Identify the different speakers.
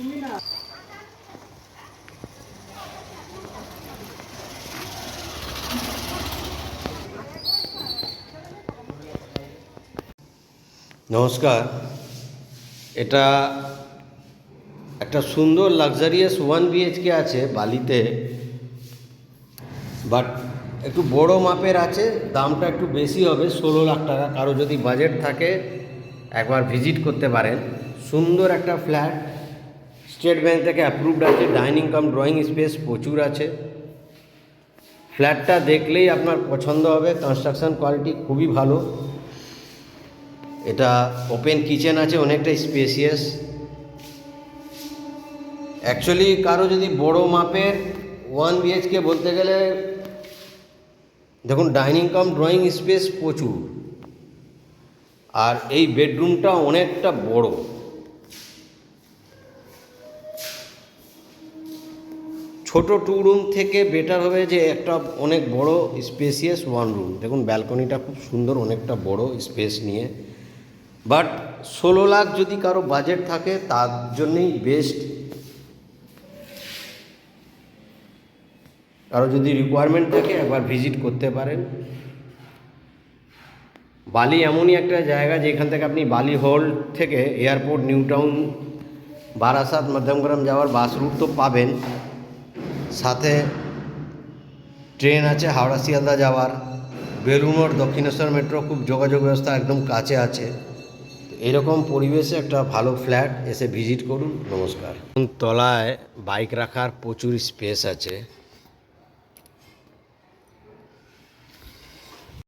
Speaker 1: নমস্কার। এটা একটা সুন্দর লাক্সারিয়াস 1 BHK আছে বালিতে, বাট একটু বড় মাপের আছে। দামটা একটু বেশি হবে, 16 লাখ টাকা। কারো যদি বাজেট থাকে একবার ভিজিট করতে পারেন। সুন্দর একটা ফ্ল্যাট, স্টেট ব্যাংক থেকে অ্যাপ্রুভড আছে, ডাইনিং কাম ড্রয়িং স্পেস প্রচুর আছে। ফ্ল্যাটটা দেখলেই আপনার পছন্দ হবে, কনস্ট্রাকশন কোয়ালিটি খুবই ভালো। এটা ওপেন কিচেন আছে, অনেকটা স্পেসিয়াস। অ্যাকচুয়ালি কারো যদি বড় মাপের 1 BHK বলতে গেলে দেখুন, ডাইনিং কাম ড্রয়িং স্পেস প্রচুর, আর এই বেডরুমটা অনেকটা বড়। ছোট 2 রুম থেকে বেটার হবে যে একটা অনেক বড় স্পেসিয়াস 1 রুম। দেখুন ব্যালকনিটা খুব সুন্দর, অনেকটা বড় স্পেস নিয়ে। বাট 16 লাখ যদি কারো বাজেট থাকে তার জন্যই বেস্ট। কারো যদি রিকোয়ারমেন্ট থাকে একবার ভিজিট করতে পারেন। বালি এমনই একটা জায়গা যেখান থেকে আপনি বালি হল্ট থেকে airport, new town, Barasat, Madhyamgram যাওয়ার বাস রুট তো পাবেন, সাথে ট্রেন আছে হাওড়া শিয়ালদা যাওয়ার, বেলুড়মঠ, দক্ষিণেশ্বর মেট্রো, খুব যোগাযোগ ব্যবস্থা একদম কাছে আছে। এরকম পরিবেশে একটা ভালো ফ্ল্যাট, এসে ভিজিট করুন। নমস্কার। তলায় বাইক রাখার প্রচুর স্পেস আছে।